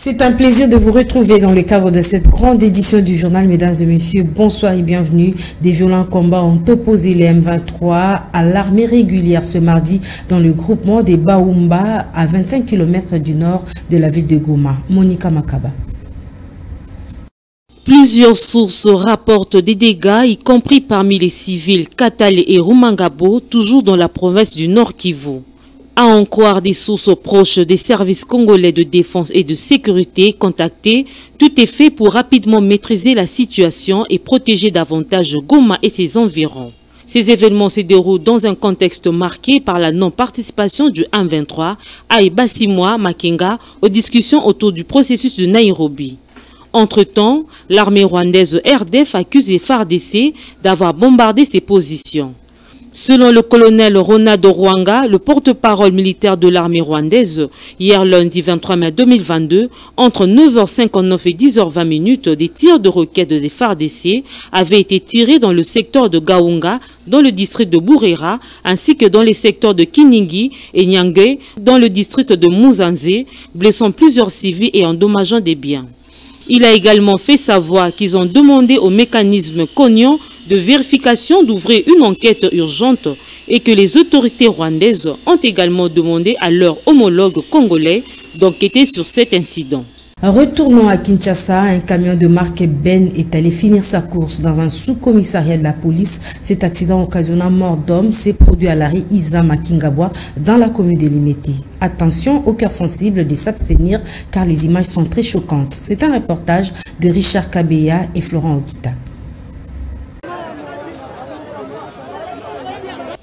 C'est un plaisir de vous retrouver dans le cadre de cette grande édition du journal. Mesdames et messieurs, bonsoir et bienvenue. Des violents combats ont opposé les M23 à l'armée régulière ce mardi dans le groupement des Baoumba à 25 km du nord de la ville de Goma. Monica Makaba. Plusieurs sources rapportent des dégâts, y compris parmi les civils Katale et Rumangabo, toujours dans la province du Nord Kivu. À en croire des sources proches des services congolais de défense et de sécurité contactés, tout est fait pour rapidement maîtriser la situation et protéger davantage Goma et ses environs. Ces événements se déroulent dans un contexte marqué par la non-participation du M23 à Ibassimwa Makenga aux discussions autour du processus de Nairobi. Entre-temps, l'armée rwandaise RDF accuse les FARDC d'avoir bombardé ses positions. Selon le colonel Ronald Rwanga, le porte-parole militaire de l'armée rwandaise, hier lundi 23 mai 2022, entre 9h59 et 10h20, des tirs de roquettes des FARDC avaient été tirés dans le secteur de Gaunga, dans le district de Burera, ainsi que dans les secteurs de Kiningi et Nyangé, dans le district de Muzanze, blessant plusieurs civils et endommageant des biens. Il a également fait savoir qu'ils ont demandé au mécanisme Cognon de vérification d'ouvrir une enquête urgente et que les autorités rwandaises ont également demandé à leurs homologues congolais d'enquêter sur cet incident. Retournons à Kinshasa, un camion de marque Ben est allé finir sa course dans un sous-commissariat de la police. Cet accident occasionnant mort d'homme s'est produit à l'arrêt Isa Makingabwa dans la commune de Limeti. Attention au cœur sensible de s'abstenir car les images sont très choquantes. C'est un reportage de Richard Kabeya et Florent Okita.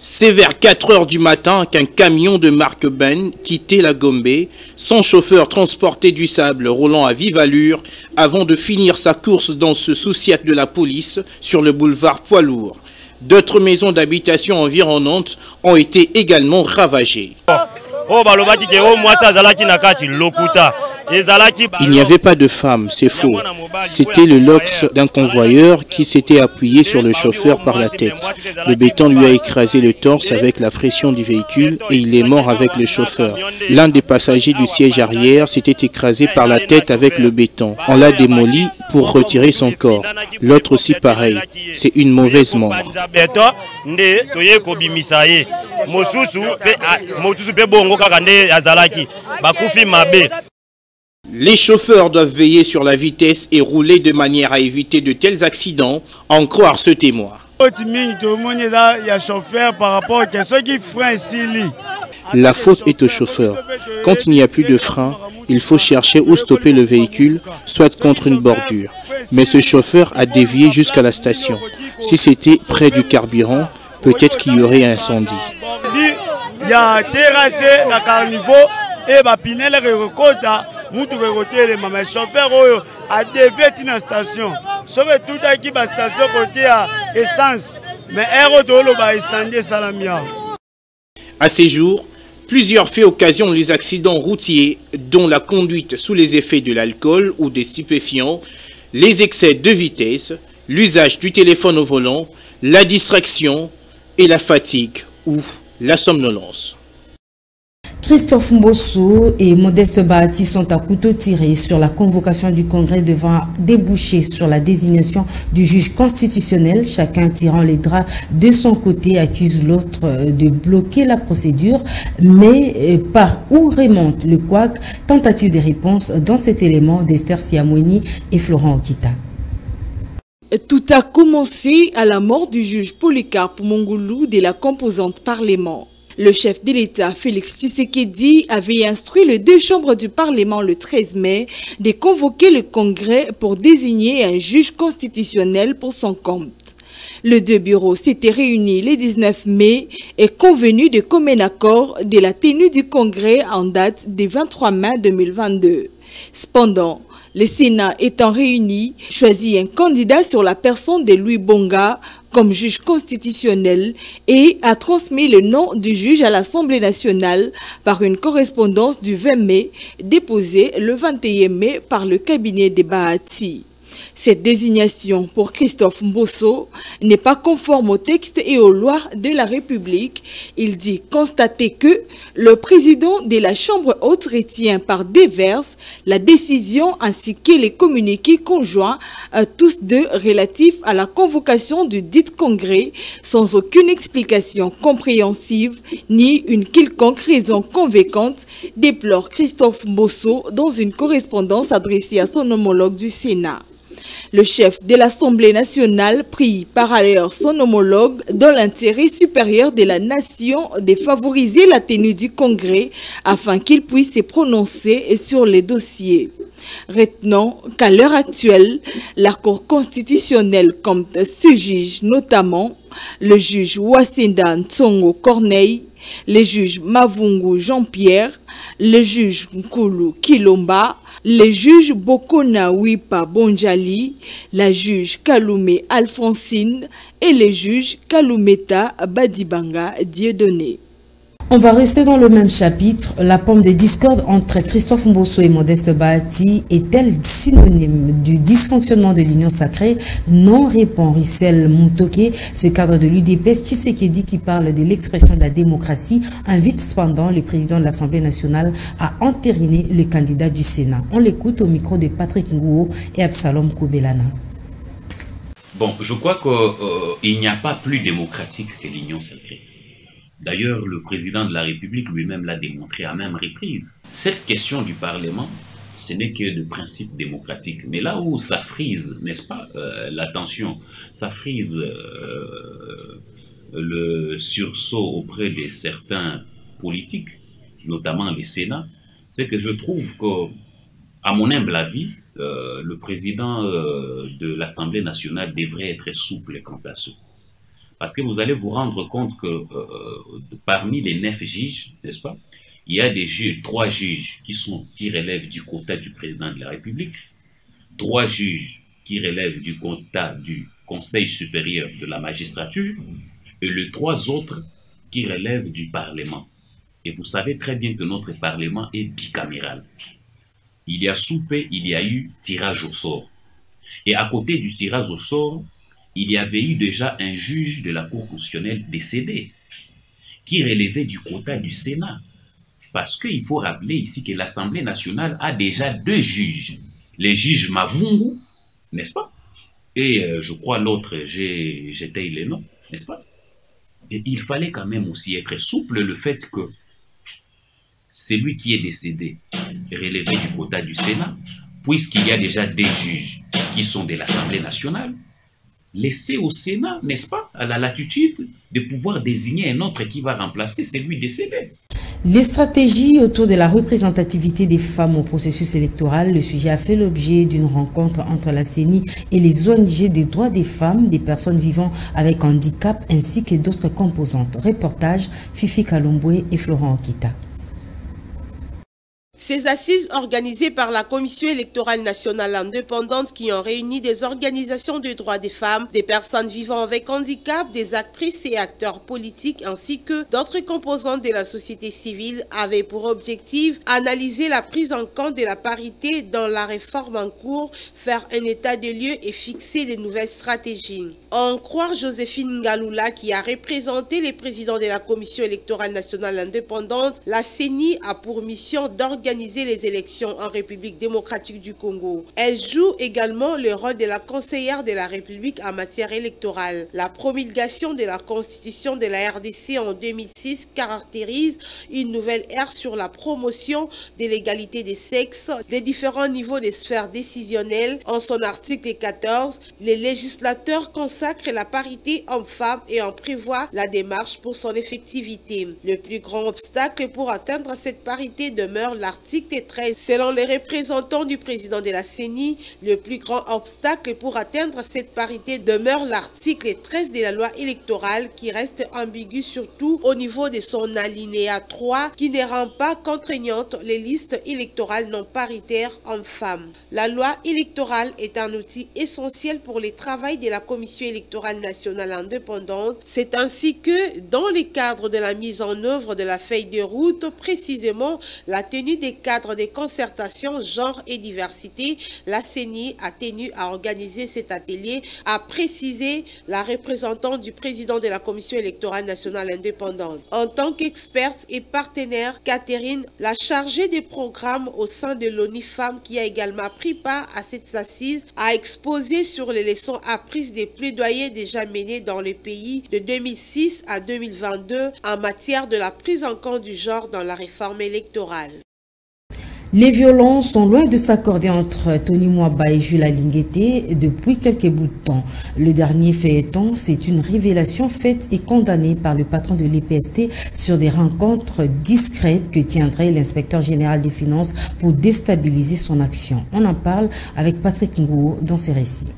C'est vers 4 h du matin qu'un camion de marque Ben quittait la Gombe. Son chauffeur transportait du sable roulant à vive allure avant de finir sa course dans ce sous-siège de la police sur le boulevard Poids-Lourd. D'autres maisons d'habitation environnantes ont été également ravagées. Il n'y avait pas de femme, c'est faux. C'était le lox d'un convoyeur qui s'était appuyé sur le chauffeur par la tête. Le béton lui a écrasé le torse avec la pression du véhicule et il est mort avec le chauffeur. L'un des passagers du siège arrière s'était écrasé par la tête avec le béton. On l'a démoli pour retirer son corps. L'autre aussi pareil. C'est une mauvaise mort. Les chauffeurs doivent veiller sur la vitesse et rouler de manière à éviter de tels accidents, en croire ce témoin. La faute est au chauffeur. Quand il n'y a plus de frein, il faut chercher où stopper le véhicule, soit contre une bordure. Mais ce chauffeur a dévié jusqu'à la station. Si c'était près du carburant, peut-être qu'il y aurait un incendie. Il y a terrassé la carnivore et Bapinel recota, le chauffeur a dévié une station. Serait tout à qui station côté à essence, mais à ces jours, plusieurs faits occasionnent les accidents routiers, dont la conduite sous les effets de l'alcool ou des stupéfiants, les excès de vitesse, l'usage du téléphone au volant, la distraction et la fatigue ou la somnolence. Christophe Mbosso et Modeste Bahati sont à couteau tiré sur la convocation du Congrès devant déboucher sur la désignation du juge constitutionnel. Chacun tirant les draps de son côté accuse l'autre de bloquer la procédure. Mais par où remonte le couac? Tentative de réponse dans cet élément d'Esther Siamweni et Florent Okita. Tout a commencé à la mort du juge Polycarpe Mongoulou de la composante Parlement. Le chef de l'État, Félix Tshisekedi, avait instruit les deux chambres du Parlement le 13 mai de convoquer le Congrès pour désigner un juge constitutionnel pour son compte. Les deux bureaux s'étaient réunis le 19 mai et convenus de commun accord de la tenue du Congrès en date du 23 mai 2022. Cependant, le Sénat étant réuni, choisit un candidat sur la personne de Louis Bonga comme juge constitutionnel et a transmis le nom du juge à l'Assemblée nationale par une correspondance du 20 mai déposée le 21 mai par le cabinet de Bahati. Cette désignation pour Christophe Mbosso n'est pas conforme au texte et aux lois de la République. Il dit constater que le président de la Chambre haute retient par déverse la décision ainsi que les communiqués conjoints, tous deux relatifs à la convocation du dit congrès, sans aucune explication compréhensive ni une quelconque raison convaincante, déplore Christophe Mbosso dans une correspondance adressée à son homologue du Sénat. Le chef de l'Assemblée nationale prie par ailleurs son homologue dans l'intérêt supérieur de la nation de favoriser la tenue du congrès afin qu'il puisse se prononcer sur les dossiers. Retenons qu'à l'heure actuelle, la Cour constitutionnelle compte 6 juges, notamment le juge Wasenda Ntsongo Corneille, les juges Mavungu Jean-Pierre, le juge Nkulu Kilomba, les juges Bokona Wipa Bonjali, la juge Kalume Alphonsine et les juges Kalumeta Badibanga Dieudonné. On va rester dans le même chapitre. La pomme de discorde entre Christophe Mbosso et Modeste Bahati est-elle synonyme du dysfonctionnement de l'Union sacrée? Non, répond Rissel Moutoké, ce cadre de l'UDPS. Tshisekedi, qui parle de l'expression de la démocratie, invite cependant le président de l'Assemblée nationale à entériner le candidat du Sénat. On l'écoute au micro de Patrick Ngouo et Absalom Koubelana. Bon, je crois qu'il n'y a pas plus démocratique que l'Union sacrée. D'ailleurs, le président de la République lui-même l'a démontré à même reprise. Cette question du Parlement, ce n'est que de principe démocratique. Mais là où ça frise, n'est-ce pas, l'attention, ça frise le sursaut auprès de certains politiques, notamment les Sénats, c'est que je trouve que, à mon humble avis, le président de l'Assemblée nationale devrait être souple quant à ce. Parce que vous allez vous rendre compte que parmi les 9 juges, n'est-ce pas, il y a des juges, 3 juges qui relèvent du quota du président de la République, 3 juges qui relèvent du quota du Conseil supérieur de la magistrature, et les 3 autres qui relèvent du Parlement. Et vous savez très bien que notre Parlement est bicaméral. Il y a soupé, il y a eu tirage au sort. Et à côté du tirage au sort, il y avait eu déjà un juge de la Cour constitutionnelle décédé qui relevait du quota du Sénat. Parce qu'il faut rappeler ici que l'Assemblée nationale a déjà 2 juges. Les juges Mavungu, n'est-ce pas? Et je crois l'autre, j'étais les noms, n'est-ce pas? Et il fallait quand même aussi être souple le fait que celui qui est décédé relevé du quota du Sénat, puisqu'il y a déjà des juges qui sont de l'Assemblée nationale, laisser au Sénat, n'est-ce pas, à la latitude de pouvoir désigner un autre qui va remplacer celui décédé. Les stratégies autour de la représentativité des femmes au processus électoral, le sujet a fait l'objet d'une rencontre entre la CENI et les ONG des droits des femmes, des personnes vivant avec handicap ainsi que d'autres composantes. Reportage Fifi Kalumbwe et Florent Okita. Ces assises organisées par la Commission électorale nationale indépendante qui ont réuni des organisations de droits des femmes, des personnes vivant avec handicap, des actrices et acteurs politiques ainsi que d'autres composantes de la société civile avaient pour objectif analyser la prise en compte de la parité dans la réforme en cours, faire un état de lieu et fixer de nouvelles stratégies. En croire Joséphine Ngaloula qui a représenté les présidents de la Commission électorale nationale indépendante, la CENI a pour mission d'organiser les élections en République démocratique du Congo. Elle joue également le rôle de la conseillère de la République en matière électorale. La promulgation de la Constitution de la RDC en 2006 caractérise une nouvelle ère sur la promotion de l'égalité des sexes, des différents niveaux des sphères décisionnelles. En son article 14, les législateurs consacrent la parité homme-femme et en prévoient la démarche pour son effectivité. Le plus grand obstacle pour atteindre cette parité demeure l'article 13. Selon les représentants du président de la CENI, le plus grand obstacle pour atteindre cette parité demeure l'article 13 de la loi électorale qui reste ambigu surtout au niveau de son alinéa 3 qui ne rend pas contraignantes les listes électorales non paritaires hommes-femmes. La loi électorale est un outil essentiel pour le travail de la Commission électorale nationale indépendante. C'est ainsi que, dans le cadre de la mise en œuvre de la feuille de route, précisément la tenue des des cadres des concertations genre et diversité, la CENI a tenu à organiser cet atelier, a précisé la représentante du président de la Commission électorale nationale indépendante. En tant qu'experte et partenaire, Catherine, la chargée des programmes au sein de l'ONU Femmes, qui a également pris part à cette assise, a exposé sur les leçons apprises des plaidoyers déjà menés dans le pays de 2006 à 2022 en matière de la prise en compte du genre dans la réforme électorale. Les violences sont loin de s'accorder entre Tony Mwaba et Jules Alinguete depuis quelques bouts de temps. Le dernier feuilleton, c'est une révélation faite et condamnée par le patron de l'EPST sur des rencontres discrètes que tiendrait l'inspecteur général des finances pour déstabiliser son action. On en parle avec Patrick Ngou dans ses récits.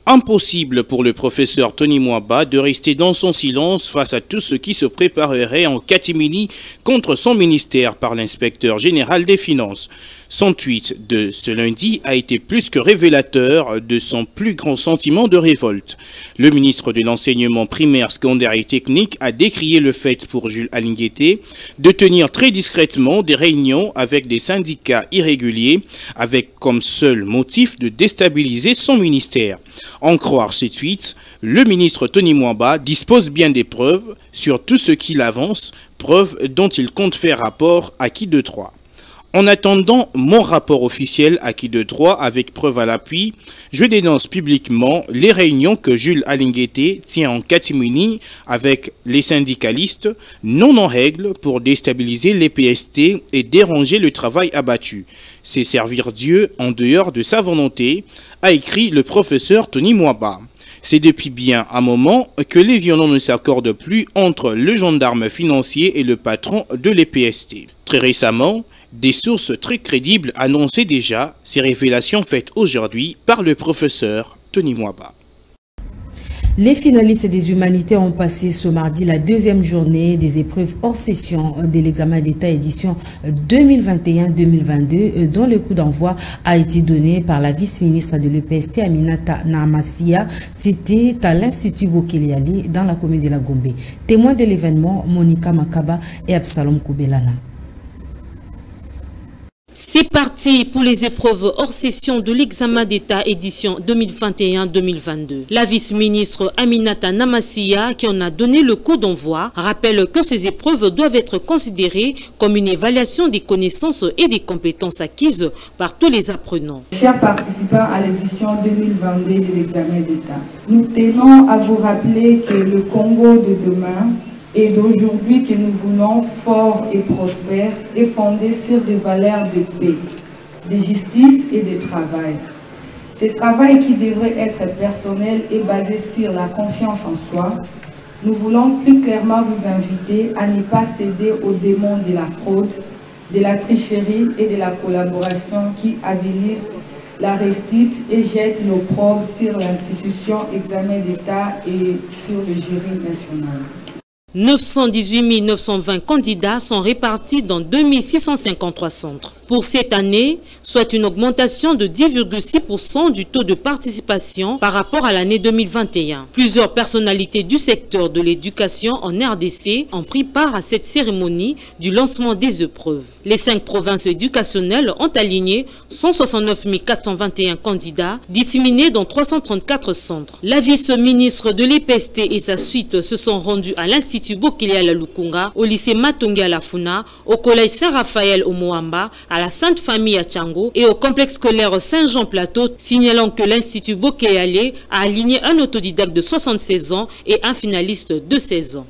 Impossible pour le professeur Tony Mwaba de rester dans son silence face à tout ce qui se préparerait en catimini contre son ministère par l'inspecteur général des finances. Son tweet de ce lundi a été plus que révélateur de son plus grand sentiment de révolte. Le ministre de l'enseignement primaire, secondaire et technique a décrié le fait pour Jules Alinguete de tenir très discrètement des réunions avec des syndicats irréguliers avec comme seul motif de déstabiliser son ministère. En croire ces tweets, le ministre Tony Mwaba dispose bien des preuves sur tout ce qu'il avance, preuves dont il compte faire rapport à qui de droit. En attendant mon rapport officiel acquis de droit avec preuve à l'appui, je dénonce publiquement les réunions que Jules Alinguete tient en catimini avec les syndicalistes non en règle pour déstabiliser les PST et déranger le travail abattu. C'est servir Dieu en dehors de sa volonté, a écrit le professeur Tony Mwaba. C'est depuis bien un moment que les violons ne s'accordent plus entre le gendarme financier et le patron de l'EPST. Très récemment, des sources très crédibles annonçaient déjà ces révélations faites aujourd'hui par le professeur Tony Mwaba. Les finalistes des humanités ont passé ce mardi la deuxième journée des épreuves hors session de l'examen d'État édition 2021-2022 dont le coup d'envoi a été donné par la vice-ministre de l'EPST Aminata Namasia. C'était à l'Institut Bokeliali dans la commune de la Gombe. Témoins de l'événement, Monica Makaba et Absalom Koubelana. C'est parti pour les épreuves hors session de l'examen d'État édition 2021-2022. La vice-ministre Aminata Namasia, qui en a donné le coup d'envoi, rappelle que ces épreuves doivent être considérées comme une évaluation des connaissances et des compétences acquises par tous les apprenants. Chers participants à l'édition 2022 de l'examen d'État, nous tenons à vous rappeler que le Congo de demain et d'aujourd'hui que nous voulons fort et prospère est fondé sur des valeurs de paix, de justice et de travail. Ce travail qui devrait être personnel est basé sur la confiance en soi. Nous voulons plus clairement vous inviter à ne pas céder aux démons de la fraude, de la tricherie et de la collaboration qui avilisent la réussite et jettent l'opprobre sur l'institution examen d'État et sur le jury national. 918 920 candidats sont répartis dans 2653 centres. Pour cette année, soit une augmentation de 10,6% du taux de participation par rapport à l'année 2021. Plusieurs personnalités du secteur de l'éducation en RDC ont pris part à cette cérémonie du lancement des épreuves. Les 5 provinces éducationnelles ont aligné 169 421 candidats disséminés dans 334 centres. La vice-ministre de l'EPST et sa suite se sont rendus à l'Institut Bokele à la Lukunga, au lycée Matongi à la Funa, au collège Saint-Raphaël au Moamba, à la Sainte Famille à Tchango et au complexe scolaire Saint-Jean-Plateau, signalant que l'Institut Bokele a aligné un autodidacte de 76 ans et un finaliste de 16 ans.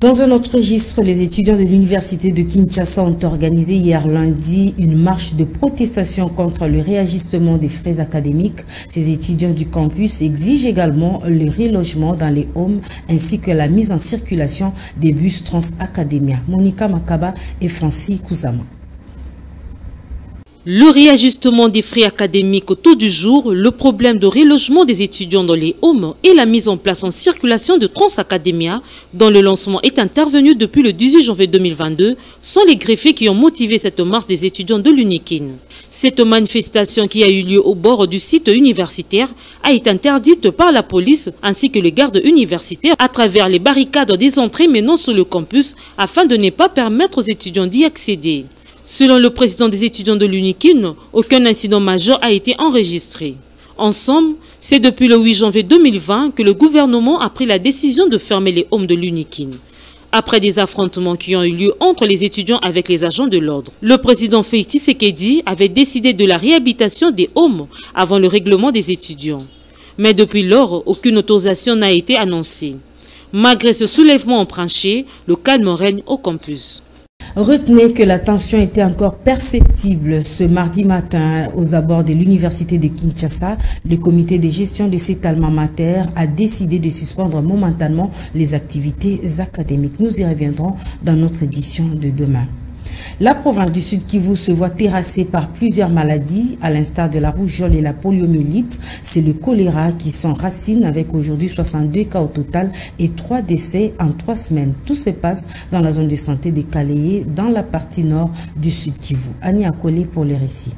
Dans un autre registre, les étudiants de l'université de Kinshasa ont organisé hier lundi une marche de protestation contre le réajustement des frais académiques. Ces étudiants du campus exigent également le relogement dans les homes ainsi que la mise en circulation des bus Transacademia. Monica Makaba et Francis Kouzama. Le réajustement des frais académiques au taux du jour, le problème de relogement des étudiants dans les homes et la mise en place en circulation de Transacademia, dont le lancement est intervenu depuis le 18 janvier 2022, sont les greffiers qui ont motivé cette marche des étudiants de l'UNIKIN. Cette manifestation qui a eu lieu au bord du site universitaire a été interdite par la police ainsi que les gardes universitaires à travers les barricades des entrées menant sur le campus afin de ne pas permettre aux étudiants d'y accéder. Selon le président des étudiants de l'UNIKIN, aucun incident majeur a été enregistré. En somme, c'est depuis le 8 janvier 2020 que le gouvernement a pris la décision de fermer les homes de l'UNIKIN. Après des affrontements qui ont eu lieu entre les étudiants avec les agents de l'ordre, le président Félix Tshisekedi avait décidé de la réhabilitation des homes avant le règlement des étudiants. Mais depuis lors, aucune autorisation n'a été annoncée. Malgré ce soulèvement en tranchée, le calme règne au campus. Retenez que la tension était encore perceptible ce mardi matin aux abords de l'université de Kinshasa. Le comité de gestion de cet alma mater a décidé de suspendre momentanément les activités académiques. Nous y reviendrons dans notre édition de demain. La province du Sud Kivu se voit terrassée par plusieurs maladies, à l'instar de la rougeole et la poliomyélite. C'est le choléra qui s'enracine avec aujourd'hui 62 cas au total et 3 décès en 3 semaines. Tout se passe dans la zone de santé de Kaléé, dans la partie nord du Sud Kivu. Annie Akole pour les récits.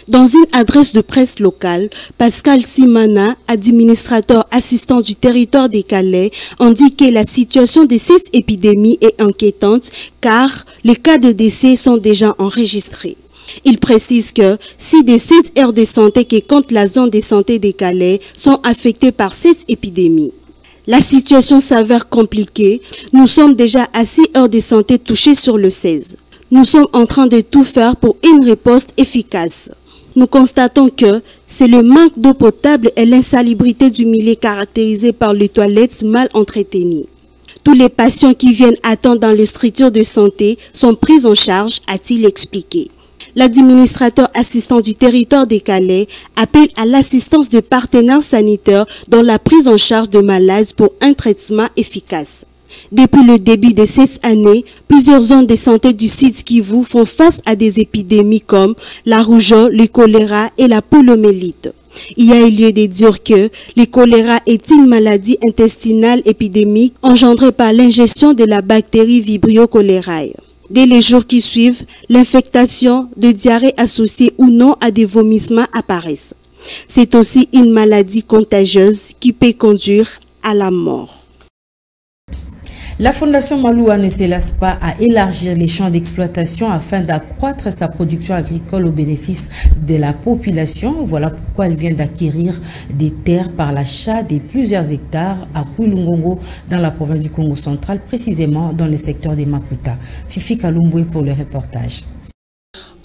Dans une adresse de presse locale, Pascal Simana, administrateur assistant du territoire des Calais, indique que la situation de cette épidémie est inquiétante car les cas de décès sont déjà enregistrés. Il précise que 6 des 16 aires de santé qui comptent la zone de santé des Calais sont affectées par cette épidémie. La situation s'avère compliquée. Nous sommes déjà à 6 aires de santé touchées sur le 16. Nous sommes en train de tout faire pour une riposte efficace. Nous constatons que c'est le manque d'eau potable et l'insalubrité du milieu caractérisé par les toilettes mal entretenues. Tous les patients qui viennent attendre dans les structures de santé sont pris en charge, a-t-il expliqué. L'administrateur assistant du territoire des Calais appelle à l'assistance de partenaires sanitaires dans la prise en charge de malades pour un traitement efficace. Depuis le début de cette année, plusieurs zones de santé du Sud Kivu font face à des épidémies comme la rougeole, le choléra et la poliomyélite. Il y a eu lieu de dire que le choléra est une maladie intestinale épidémique engendrée par l'ingestion de la bactérie Vibrio cholerae. Dès les jours qui suivent, l'infectation de diarrhée associée ou non à des vomissements apparaissent. C'est aussi une maladie contagieuse qui peut conduire à la mort. La Fondation Maloua ne se lasse pas à élargir les champs d'exploitation afin d'accroître sa production agricole au bénéfice de la population. Voilà pourquoi elle vient d'acquérir des terres par l'achat de plusieurs hectares à Kouilungongo dans la province du Congo central, précisément dans le secteur des Makuta. Fifi Kalumbwe pour le reportage.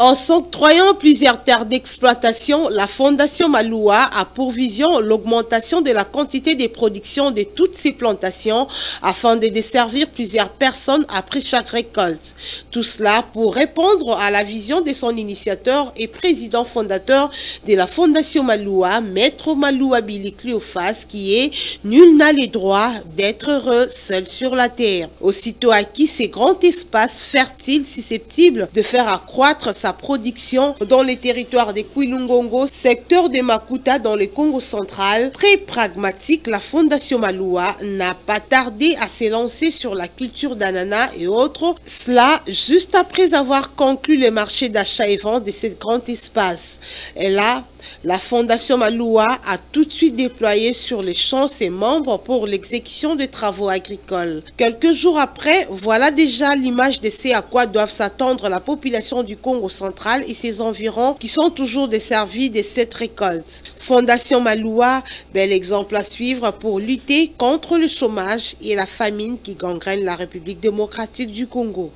En s'octroyant plusieurs terres d'exploitation, la Fondation Maloua a pour vision l'augmentation de la quantité de production de toutes ces plantations afin de desservir plusieurs personnes après chaque récolte. Tout cela pour répondre à la vision de son initiateur et président fondateur de la Fondation Maloua, Maître Maloua Billy Cléophas, qui est « Nul n'a le droit d'être heureux seul sur la terre ». Aussitôt acquis ces grands espaces fertiles susceptibles de faire accroître sa production dans les territoires de Kouilungongo, secteur de Makuta dans le Congo central. Très pragmatique, la Fondation Maloua n'a pas tardé à se lancer sur la culture d'ananas et autres. Cela juste après avoir conclu le marché d'achat et vente de ce grand espace. Et là, la Fondation Maloua a tout de suite déployé sur les champs ses membres pour l'exécution de travaux agricoles. Quelques jours après, voilà déjà l'image de ce à quoi doivent s'attendre la population du Congo central et ses environs qui sont toujours desservis de cette récolte. Fondation Maloua, bel exemple à suivre pour lutter contre le chômage et la famine qui gangrène la République démocratique du Congo.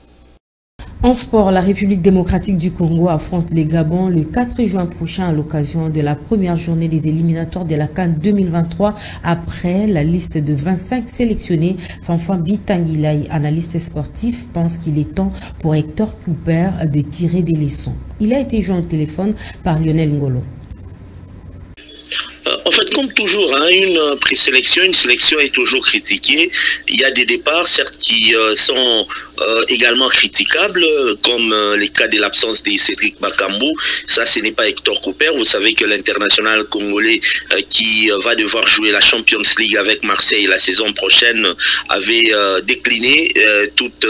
En sport, la République démocratique du Congo affronte le Gabon le 4 juin prochain à l'occasion de la première journée des éliminatoires de la CAN 2023 après la liste de 25 sélectionnés. Fanfan Bitangilai, analyste sportif, pense qu'il est temps pour Hector Cooper de tirer des leçons. Il a été joint au téléphone par Lionel Ngolo. En fait, comme toujours, hein, une présélection, une sélection est toujours critiquée. Il y a des départs, certes, qui sont également critiquables, comme les cas de l'absence de Cédric Bakambu. Ça, ce n'est pas Hector Cooper. Vous savez que l'international congolais qui va devoir jouer la Champions League avec Marseille la saison prochaine avait décliné toute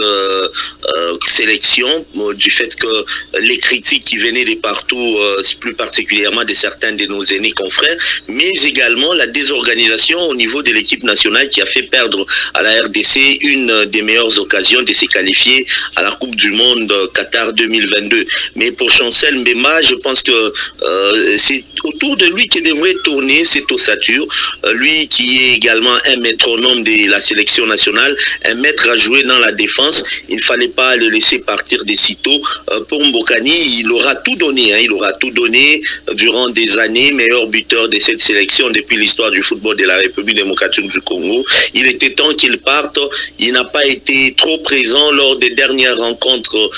sélection du fait que les critiques qui venaient de partout, plus particulièrement de certains de nos aînés confrères, mais également la désorganisation au niveau de l'équipe nationale qui a fait perdre à la RDC une des meilleures occasions de se qualifier à la Coupe du Monde Qatar 2022. Mais pour Chancel Mbemba, je pense que c'est autour de lui que devrait tourner cette ossature. Lui qui est également un métronome de la sélection nationale, un maître à jouer dans la défense. Il ne fallait pas le laisser partir de sitôt. Pour Mbokani, il aura tout donné. Hein, il aura tout donné durant des années, meilleur buteur de cette sélection depuis l'histoire du football de la République démocratique du Congo. Il était temps qu'il parte. Il n'a pas été trop présent lors des dernières rencontres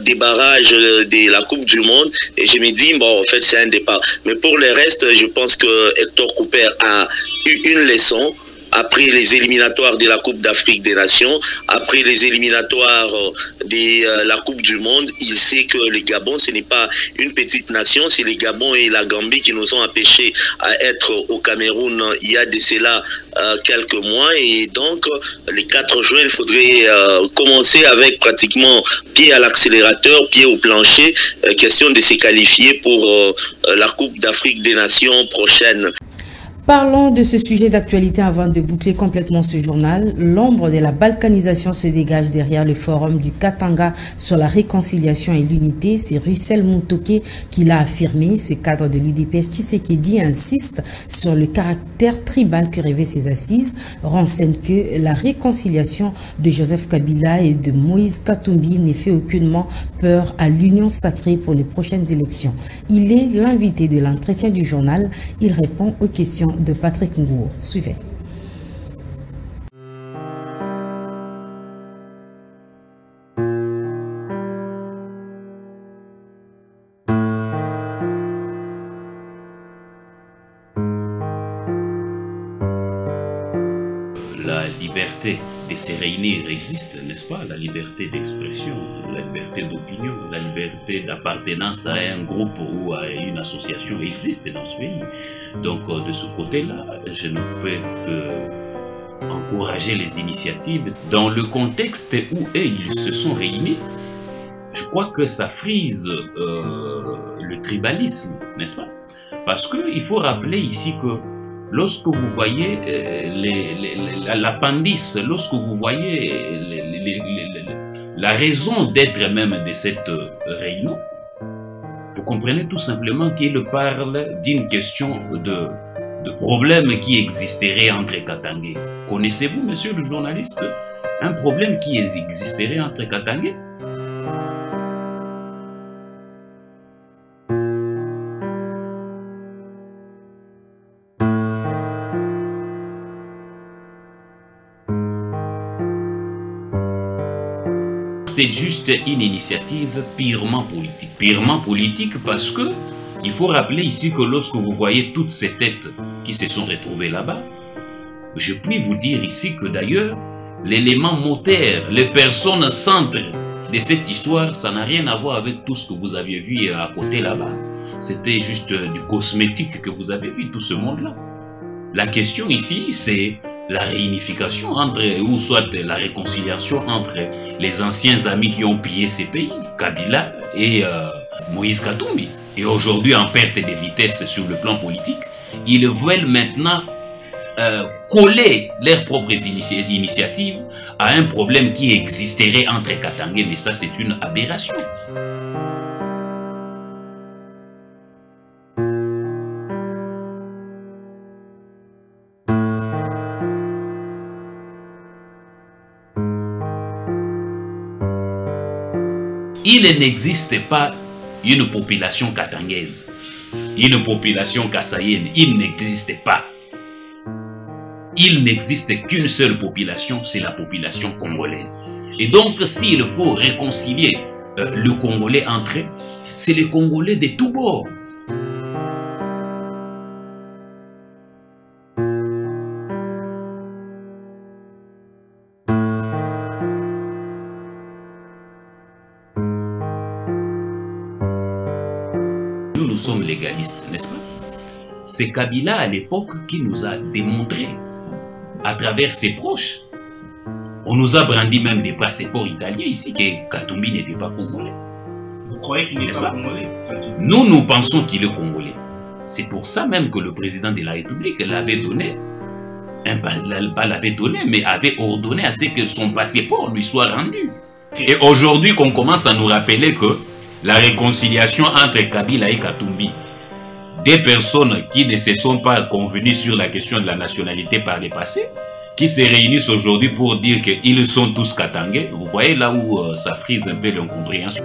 des barrages de la Coupe du Monde. Et je me dis, bon, en fait, c'est un départ. Mais pour le reste, je pense que Hector Cooper a eu une leçon. Après les éliminatoires de la Coupe d'Afrique des Nations, après les éliminatoires de la Coupe du Monde, il sait que le Gabon, ce n'est pas une petite nation, c'est le Gabon et la Gambie qui nous ont empêchés à être au Cameroun il y a de cela quelques mois. Et donc, les 4 juin, il faudrait commencer avec pratiquement pied à l'accélérateur, pied au plancher, question de se qualifier pour la Coupe d'Afrique des Nations prochaine. Parlons de ce sujet d'actualité avant de boucler complètement ce journal. L'ombre de la balkanisation se dégage derrière le forum du Katanga sur la réconciliation et l'unité. C'est Russell Mutoke qui l'a affirmé. Ce cadre de l'UDPS Tshisekedi insiste sur le caractère tribal que rêvaient ses assises. Renseigne que la réconciliation de Joseph Kabila et de Moïse Katumbi n'est fait aucunement peur à l'union sacrée pour les prochaines élections. Il est l'invité de l'entretien du journal. Il répond aux questions de Patrick Ngouo. Suivez. La liberté de se réunir existe, n'est-ce pas? La liberté d'expression, la liberté d'opinion, la liberté d'appartenance à un groupe ou à une association existe dans ce pays. Donc de ce côté-là, je ne peux que encourager les initiatives. Dans le contexte où ils se sont réunis, je crois que ça frise le tribalisme, n'est-ce pas? Parce qu'il faut rappeler ici que lorsque vous voyez l'appendice, lorsque vous voyez la raison d'être même de cette réunion, vous comprenez tout simplement qu'il parle d'une question de problème qui existerait entre Katangais. Connaissez-vous, monsieur le journaliste, un problème qui existerait entre Katangais? C'est juste une initiative purement politique. Purement politique parce que il faut rappeler ici que lorsque vous voyez toutes ces têtes qui se sont retrouvées là-bas, je puis vous dire ici que d'ailleurs, l'élément moteur, les personnes centres de cette histoire, ça n'a rien à voir avec tout ce que vous aviez vu à côté là-bas. C'était juste du cosmétique que vous avez vu, tout ce monde-là. La question ici, c'est la réunification entre, ou soit la réconciliation entre les anciens amis qui ont pillé ces pays, Kabila et Moïse Katumbi. Et aujourd'hui, en perte de vitesse sur le plan politique, ils veulent maintenant coller leurs propres initiatives à un problème qui existerait entre Katangais, mais ça c'est une aberration. Il n'existe pas une population katangaise, une population kassaïenne, il n'existe pas. Il n'existe qu'une seule population, c'est la population congolaise. Et donc, s'il faut réconcilier le Congolais entre eux, c'est les Congolais de tous bords. nous sommes légalistes, n'est-ce pas? C'est Kabila à l'époque qui nous a démontré, à travers ses proches, on nous a brandi même des passeports italiens ici, que Katumbi n'était pas congolais. Vous croyez qu'il n'est pas congolais? Nous pensons qu'il est congolais. C'est pour ça même que le président de la République l'avait donné, pas l'avait donné, mais avait ordonné à ce que son passeport lui soit rendu. Et aujourd'hui qu'on commence à nous rappeler que la réconciliation entre Kabila et Katumbi, des personnes qui ne se sont pas convenues sur la question de la nationalité par le passé, qui se réunissent aujourd'hui pour dire qu'ils sont tous katangais. Vous voyez là où ça frise un peu l'incompréhension.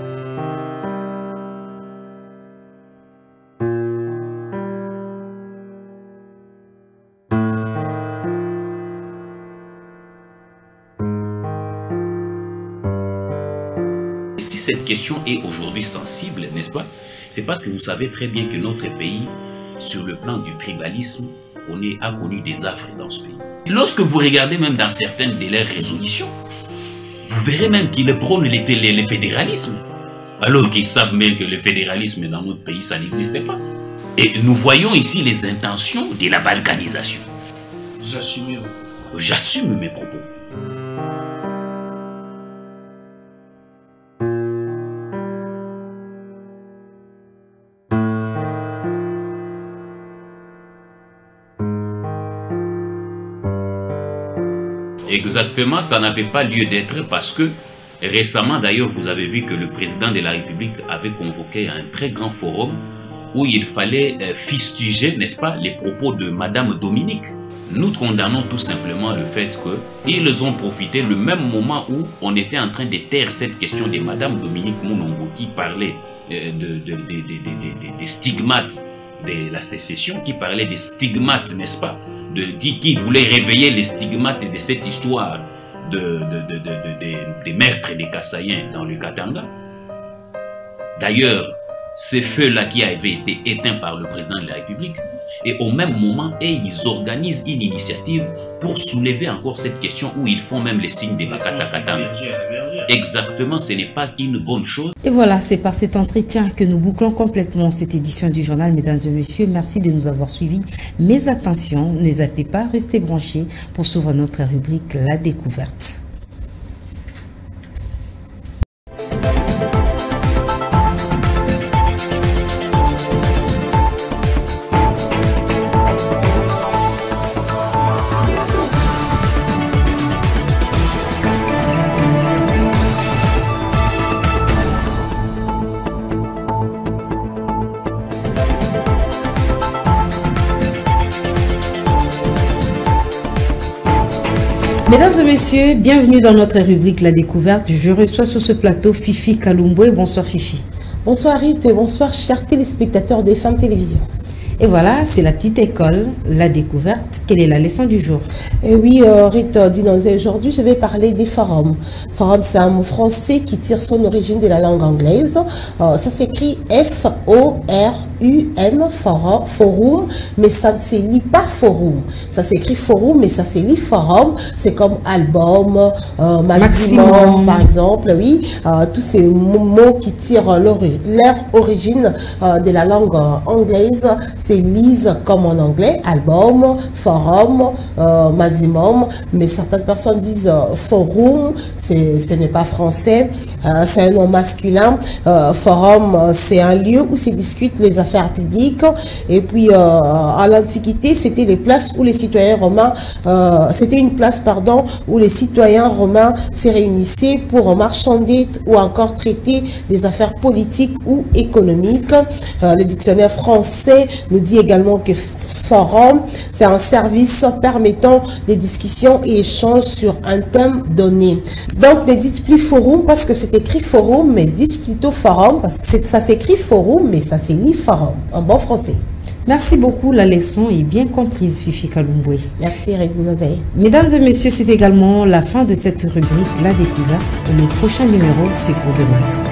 Si cette question est aujourd'hui sensible, n'est-ce pas? C'est parce que vous savez très bien que notre pays, sur le plan du tribalisme, a connu des affres dans ce pays. Lorsque vous regardez même dans certaines de leurs résolutions, vous verrez même qu'ils prônent le fédéralisme, alors qu'ils savent même que le fédéralisme dans notre pays, ça n'existait pas. Et nous voyons ici les intentions de la balkanisation. J'assume mes propos. Exactement, ça n'avait pas lieu d'être parce que récemment d'ailleurs vous avez vu que le président de la République avait convoqué un très grand forum où il fallait fustiger, n'est-ce pas, les propos de Madame Dominique. Nous condamnons tout simplement le fait qu'ils ont profité le même moment où on était en train de taire cette question de Madame Dominique Mounongo qui parlait des stigmates de la sécession, qui parlait des stigmates, n'est-ce pas, qui voulait réveiller les stigmates de cette histoire des meurtres des Kassaïens dans le Katanga. D'ailleurs, ce feu-là qui avait été éteint par le président de la République, et au même moment, ils organisent une initiative pour soulever encore cette question où ils font même les signes des Bakata Katanga. Exactement, ce n'est pas une bonne chose. Et voilà, c'est par cet entretien que nous bouclons complètement cette édition du journal. Mesdames et messieurs, merci de nous avoir suivis. Mais attention, ne zappez pas, restez branchés pour suivre notre rubrique La Découverte. Mesdames et messieurs, bienvenue dans notre rubrique La Découverte. Je reçois sur ce plateau Fifi Kalumbwe. Bonsoir Fifi. Bonsoir Ruth et bonsoir chers téléspectateurs des Femmes Télévision. Et voilà, c'est la petite école, La Découverte. Quelle est la leçon du jour? Et oui, Ruth, aujourd'hui, je vais parler des forums. Forum, c'est un mot français qui tire son origine de la langue anglaise. Ça s'écrit F-O-R-U-M, forum, mais ça ne se lit pas forum. Ça s'écrit forum, mais ça se lit forum. C'est comme album, maximum, par exemple, oui. Tous ces mots qui tirent leur origine de la langue anglaise, c'est lise comme en anglais, album, forum, maximum, mais certaines personnes disent forum, ce n'est pas français, c'est un nom masculin. Forum, c'est un lieu où se discutent les affaires publiques. Et puis à l'Antiquité, c'était les places où les citoyens romains, c'était une place, pardon, où les citoyens romains se réunissaient pour marchander ou encore traiter des affaires politiques ou économiques. Le dictionnaire français nous dit également que forum, c'est un service permettant des discussions et échanges sur un thème donné. Donc, ne dites plus forum parce que c'est écrit forum, mais dites plutôt forum parce que ça s'écrit forum, mais ça se lit forum, en bon français. Merci beaucoup, la leçon est bien comprise, Fifi Kalumbwe. Merci, Redina Zaye. Mesdames et messieurs, c'est également la fin de cette rubrique La Découverte. Le prochain numéro, c'est pour demain.